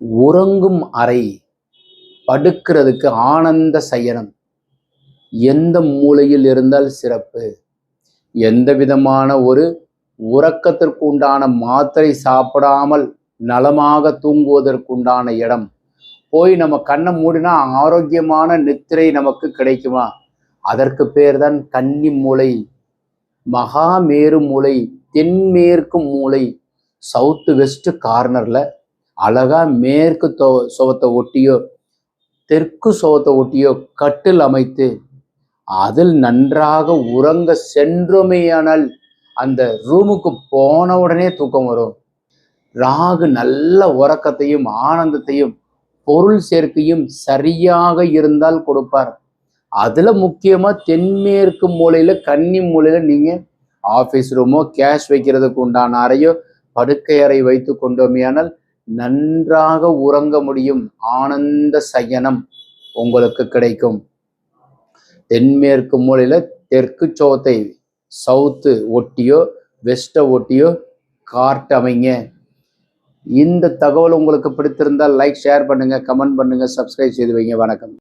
உறங்கும் அறை, படுக்கிறதுக்கு ஆனந்த சயனம் எந்த மூலையில் இருந்தால் சிறப்பு? எந்த விதமான ஒரு உறக்கத்திற்கு உண்டான மாத்திரை சாப்பிடாமல் நலமாக தூங்குவதற்குண்டான இடம். போய் நம்ம கண்ணை மூடினா ஆரோக்கியமான நித்திரை நமக்கு கிடைக்குமா? அதற்கு பேர் தான் கன்னி மூலை, மகாமேரு மூலை, தென்மேற்கு மூலை, சவுத்து வெஸ்ட் கார்னர்ல அழகா மேற்கு சுவத்தை ஒட்டியோ தெற்கு சுவத்தை ஒட்டியோ கட்டில் அமைத்து அதில் நன்றாக உறங்க சென்றோமேயானால் அந்த ரூமுக்கு போன உடனே தூக்கம் வரும். ராகு நல்ல உறக்கத்தையும் ஆனந்தத்தையும் பொருள் சேர்க்கையும் சரியாக இருந்தால் கொடுப்பார். அதுல முக்கியமா தென்மேற்கு மூலையில கன்னி மூலையில நீங்க ஆபீஸ் ரூமோ கேஷ் வைக்கிறதுக்கு உண்டான அறையோ படுக்கை அறை வைத்து கொண்டோமேயானால் நன்றாக உறங்க முடியும். ஆனந்த சயனம் உங்களுக்கு கிடைக்கும். தென்மேற்கு மூலையில தெற்கு சோத்தை சவுத்து ஒட்டியோ வெஸ்ட்டை ஒட்டியோ கார்ட் அமைங்க. இந்த தகவல் உங்களுக்கு பிடித்திருந்தால் லைக், ஷேர் பண்ணுங்க, கமெண்ட் பண்ணுங்க, சப்ஸ்கிரைப் செய்து வைங்க. வணக்கம்.